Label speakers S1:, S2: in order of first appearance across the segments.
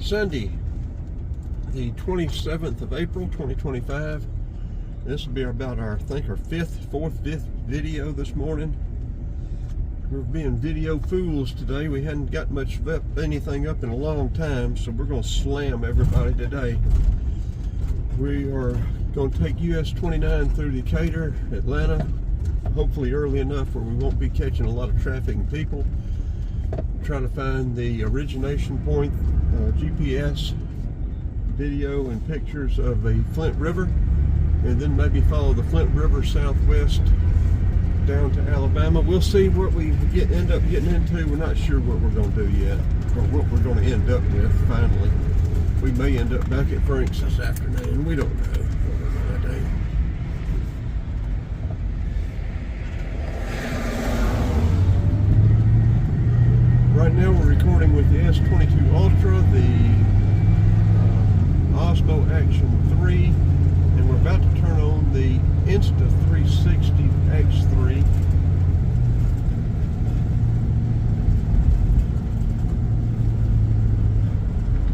S1: Sunday, the 27th of April, 2025. This will be about our fourth, fifth video this morning. We're being video fools today. We hadn't got much anything up in a long time, so we're going to slam everybody today. We are going to take US 29 through Decatur, Atlanta, hopefully early enough where we won't be catching a lot of traffic and people. Try to find the origination point, GPS video and pictures of the Flint River, and then maybe follow the Flint River southwest down to Alabama. We'll see what we end up getting into. We're not sure what we're going to do yet, or what we're going to end up with finally. We may end up back at Frank's this afternoon. We don't know what we're going to do. Right now we're recording with the S22 Ultra, the Osmo Action 3, and we're about to turn on the Insta360 X3.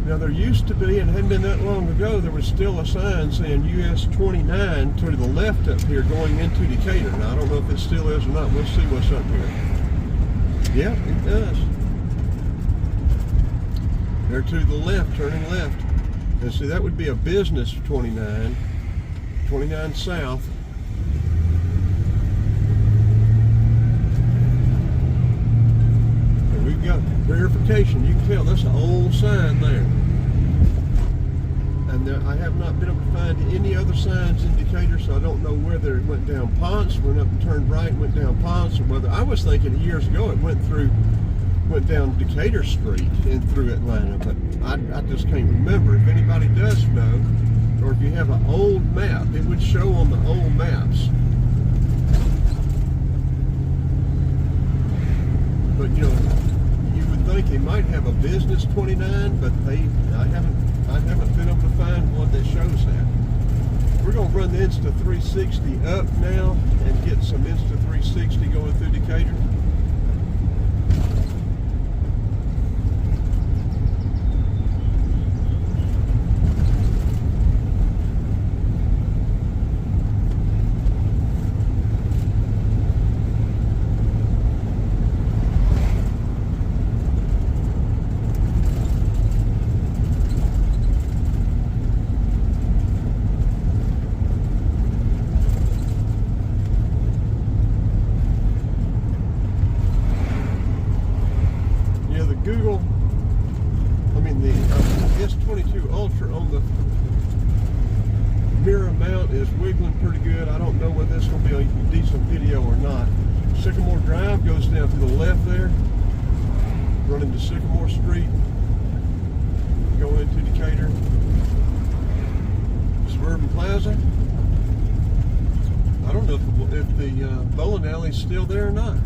S1: Now there used to be, and it hadn't been that long ago, there was still a sign saying US 29 to the left up here going into Decatur. Now I don't know if it still is or not. We'll see what's up here. Yeah, it does. They're to the left, turning left. And see, that would be a business 29 south. And we've got verification. You can tell that's an old sign there. And I have not been able to find any other signs in Decatur, so I don't know whether it went down Ponce, went up and turned right, went down Ponce, or whether, I was thinking years ago it went down Decatur Street and through Atlanta, but I just can't remember. If anybody does know, or if you have an old map, it would show on the old maps. But you know, you would think they might have a business 29, but I haven't been able to find one that shows that. We're going to run the Insta360 up now and get some Insta360 going through Decatur. The S22 Ultra on the mirror mount is wiggling pretty good. I don't know whether this is going to be a decent video or not. Sycamore Drive goes down to the left there, running to Sycamore Street, going into Decatur. Suburban Plaza. I don't know if the bowling alley's still there or not.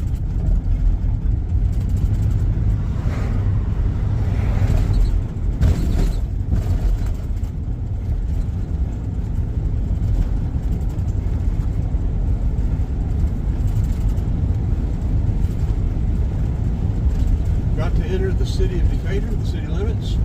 S1: To enter the city of Decatur, the city limits.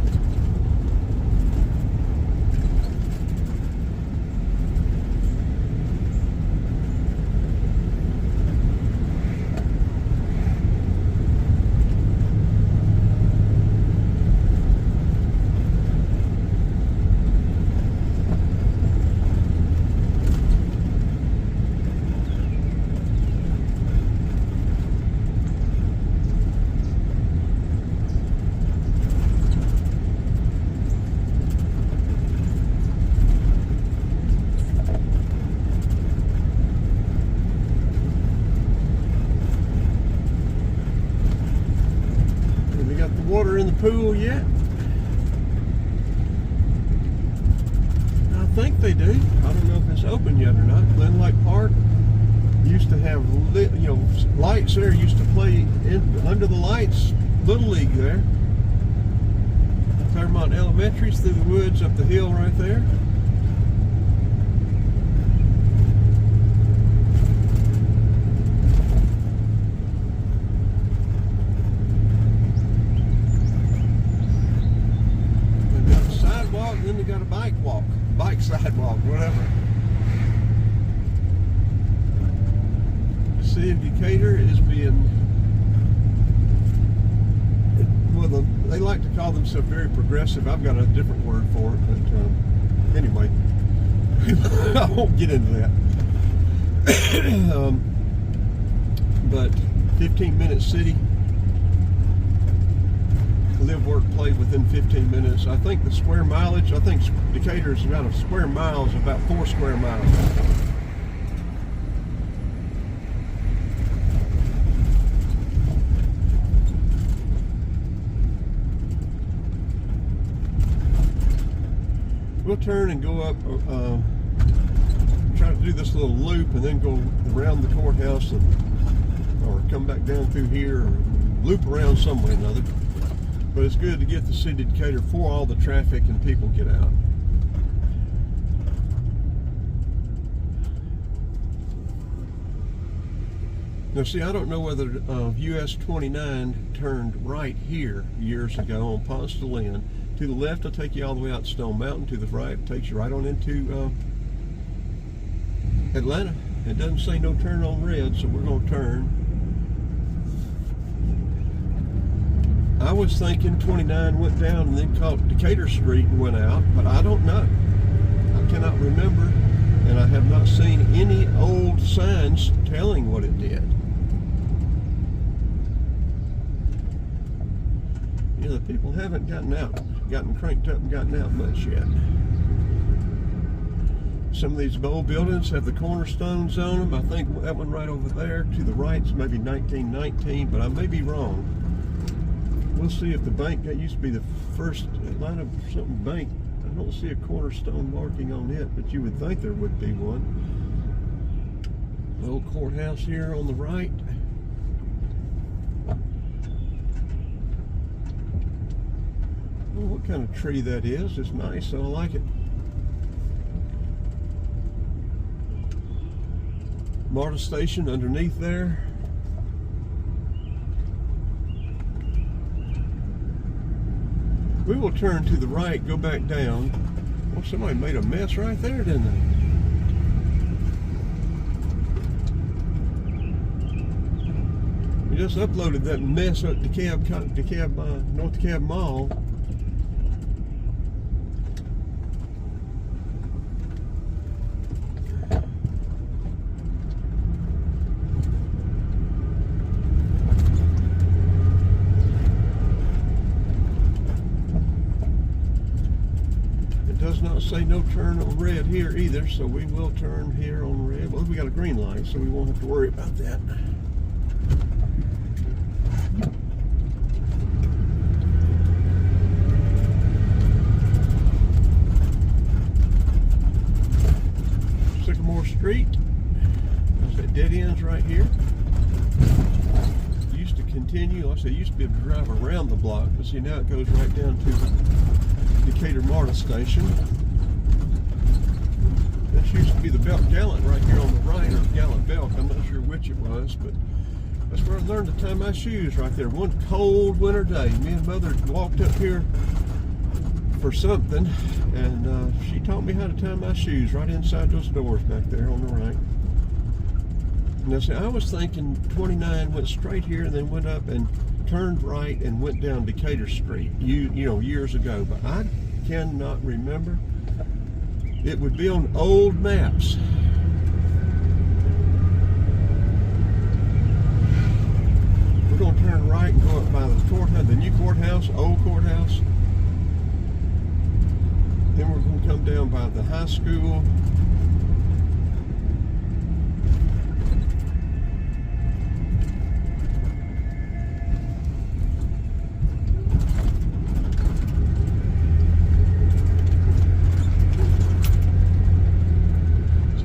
S1: Water in the pool yet? I think they do. I don't know if it's open yet or not. Glen Lake Park used to have lights there. Used to play under the lights, Little League there. Claremont Elementary's through the woods up the hill right there. sidewalk, whatever. The city of Decatur is being, well, they like to call themselves very progressive. I've got a different word for it, but anyway, I won't get into that. But 15-minute city. Live, work, play within 15 minutes. I think the square mileage, I think Decatur is about a square mile is about 4 square miles. We'll turn and go up, try to do this little loop and then go around the courthouse or come back down through here or loop around some way or another. But it's good to get the city of Decatur before all the traffic and people get out. Now see, I don't know whether US 29 turned right here years ago on Ponce de Leon. To the left, it'll take you all the way out to Stone Mountain. To the right, it takes you right on into Atlanta. It doesn't say no turn on red, so we're going to turn. I was thinking 29 went down and then caught Decatur Street and went out, but I don't know. I cannot remember, and I have not seen any old signs telling what it did. Yeah, the people haven't gotten cranked up and gotten out much yet. Some of these old buildings have the cornerstones on them. I think that one right over there to the right is maybe 1919, but I may be wrong. We'll see if the bank, that used to be the first Atlanta something bank. I don't see a cornerstone marking on it, but you would think there would be one. The old courthouse here on the right. Oh, what kind of tree that is? It's nice, I like it. MARTA station underneath there. We will turn to the right, go back down. Well, somebody made a mess right there, didn't they? We just uploaded that mess at North DeKalb Mall. Does not say no turn on red here either, so we will turn here on red. Well, we got a green light, so we won't have to worry about that. Sycamore Street. There's that dead ends right here. Used to continue, like I said, used to be able to drive around the block, but see now it goes right down to Decatur MARTA station. This used to be the Belt Gallant right here on the right, or Gallant Belt. I'm not sure which it was, but that's where I learned to tie my shoes right there. One cold winter day, me and Mother walked up here for something, and she taught me how to tie my shoes right inside those doors back there on the right. Now see, I was thinking 29 went straight here and then went up and turned right and went down Decatur Street, you know, years ago, but I cannot remember. It would be on old maps. We're going to turn right and go up by the courthouse, the new courthouse, old courthouse. Then we're going to come down by the high school.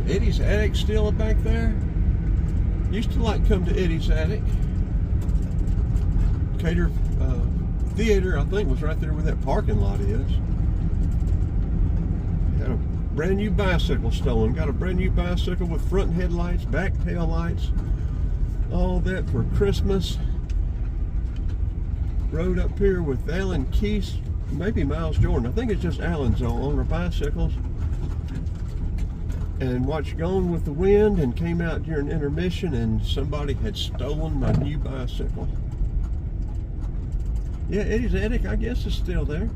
S1: Eddie's Attic still back there. Used to like come to Eddie's Attic. Decatur Theater, I think, was right there where that parking lot is. Had a brand new bicycle stolen. Got a brand new bicycle with front headlights, back tail lights, all that for Christmas. Rode up here with Alan Keese, maybe Miles Jordan. I think it's just Alan's on our bicycles. and watched Gone with the Wind and came out during intermission and somebody had stolen my new bicycle. Yeah, Eddie's Attic, I guess, is still there.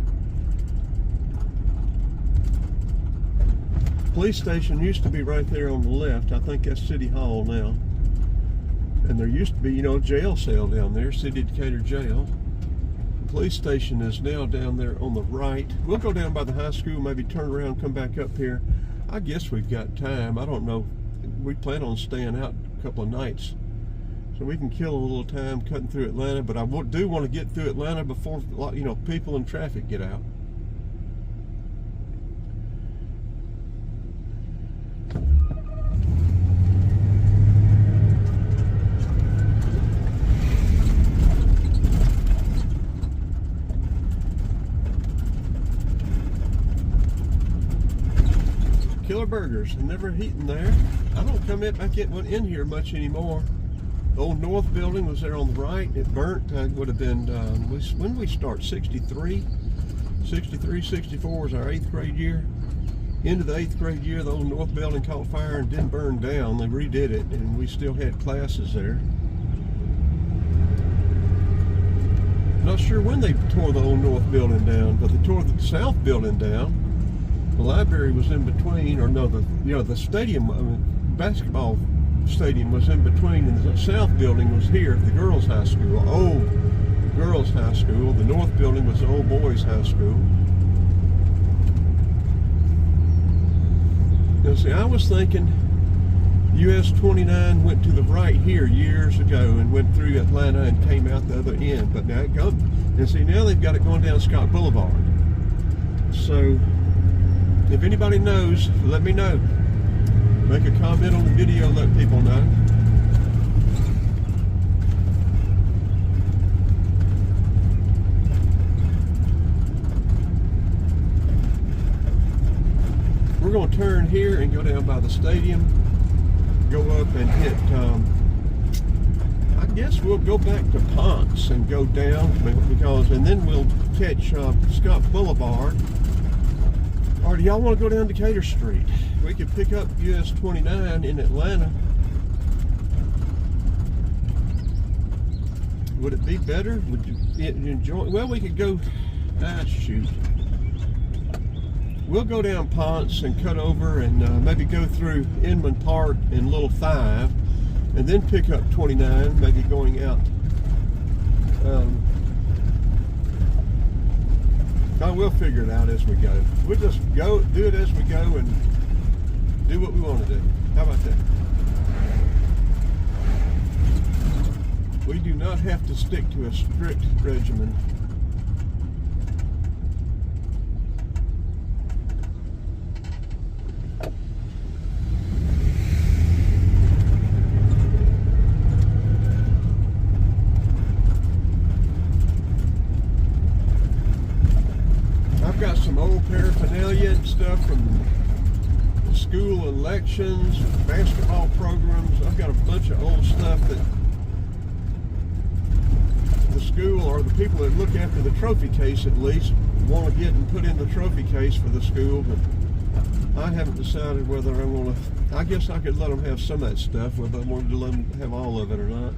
S1: Police station used to be right there on the left. I think that's City Hall now. And there used to be, a jail cell down there, City of Decatur Jail. The police station is now down there on the right. We'll go down by the high school, maybe turn around, come back up here. I guess we've got time. I don't know. We plan on staying out a couple of nights, so we can kill a little time cutting through Atlanta. But I do want to get through Atlanta before, people and traffic get out. Killer Burgers, I never eaten there. I don't come back in here much anymore. The old North building was there on the right. It burnt. It would have been, when did we start? 63, 64 was our 8th grade year. Into the 8th grade year, the old North building caught fire and didn't burn down. They redid it, and we still had classes there. Not sure when they tore the old North building down, but they tore the South building down. The library was in between, or no, the stadium, basketball stadium was in between, and the South building was here, the girls' high school, old girls' high school. The North building was the old boys' high school. Now see, I was thinking US 29 went to the right here years ago and went through Atlanta and came out the other end, but now now they've got it going down Scott Boulevard. So, if anybody knows, let me know. Make a comment on the video, let people know. We're going to turn here and go down by the stadium, go up and hit, I guess we'll go back to Ponce and go down, and then we'll catch Scott Boulevard. Or do y'all want to go down Decatur Street? We could pick up US 29 in Atlanta. Would it be better? Would you enjoy? Well, we could go, shoot. We'll go down Ponce and cut over and maybe go through Inman Park and Little 5, and then pick up 29, maybe going out. We'll figure it out as we go. We'll just do it as we go and do what we want to do. How about that? We do not have to stick to a strict regimen. I've got some old paraphernalia and stuff from the school elections, basketball programs. I've got a bunch of old stuff that the school, or the people that look after the trophy case at least, want to get and put in the trophy case for the school, but I haven't decided whether I want to. I guess I could let them have some of that stuff, whether I wanted to let them have all of it or not.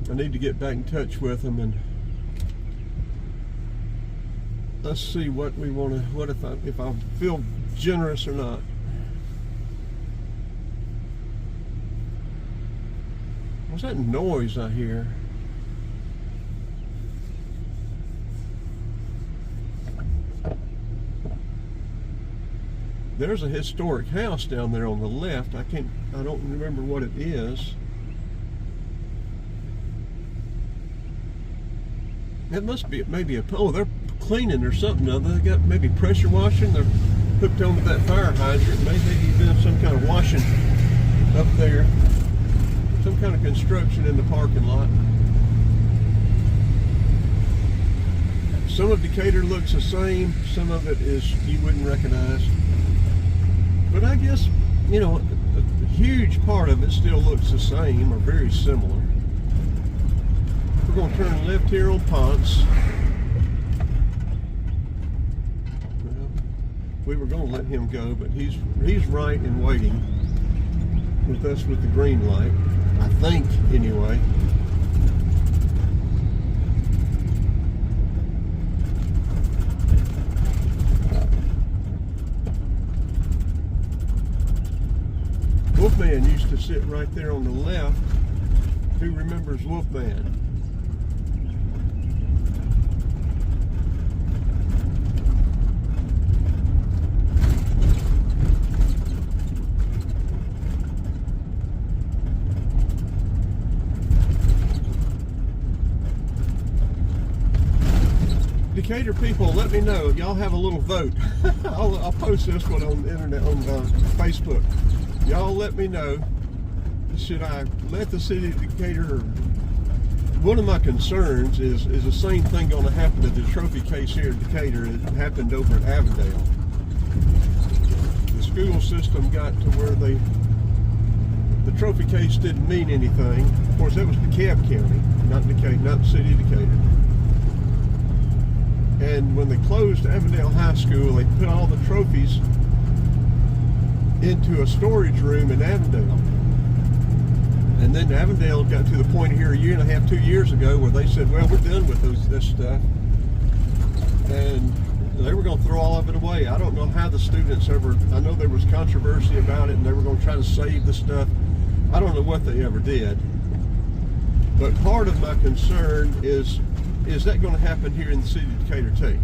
S1: I need to get back in touch with them and let's see what we want to, what if I feel generous or not. What's that noise I hear? There's a historic house down there on the left. I don't remember what it is. It must be maybe they're cleaning or something. They got maybe pressure washing. They're hooked onto that fire hydrant. Maybe doing some kind of washing up there. Some kind of construction in the parking lot. Some of Decatur looks the same. Some of it is you wouldn't recognize. But I guess, a huge part of it still looks the same or very similar. We're going to turn left here on Ponce. Well, We were going to let him go, but he's right in waiting with us with the green light, I think, anyway. Wolfman used to sit right there on the left. Who remembers Wolfman? Decatur people, let me know. Y'all have a little vote. I'll post this one on the internet, on Facebook. Y'all let me know. Should I let the city of Decatur? One of my concerns is the same thing going to happen to the trophy case here in Decatur that happened over at Avondale. The school system got to where the trophy case didn't mean anything. Of course, that was DeKalb County, not Decatur, not the city of Decatur. And when they closed Avondale High School, they put all the trophies into a storage room in Avondale. And then Avondale got to the point here a year and a half, 2 years ago, where they said, well, we're done with this stuff. And they were going to throw all of it away. I don't know how the students ever, I know there was controversy about it, and they were going to try to save the stuff. I don't know what they ever did. But part of my concern is that going to happen here in the city of Decatur too?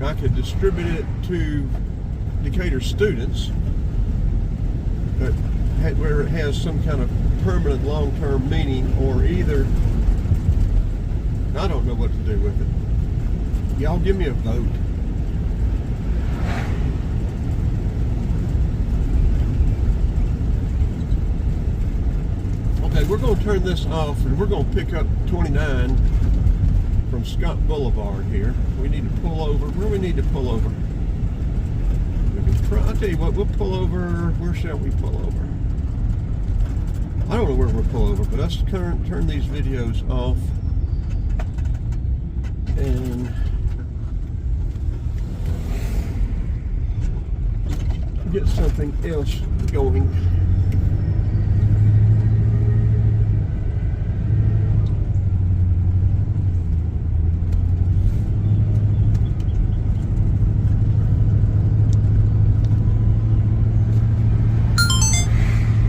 S1: I could distribute it to Decatur students, but where it has some kind of permanent long-term meaning, or either, I don't know what to do with it. Y'all give me a vote. Okay, we're going to turn this off and we're going to pick up 29 from Scott Boulevard here. We need to pull over. Where we need to pull over? I'll tell you what, we'll pull over. Where shall we pull over? I don't know where we'll pull over, but let's turn these videos off and get something else going.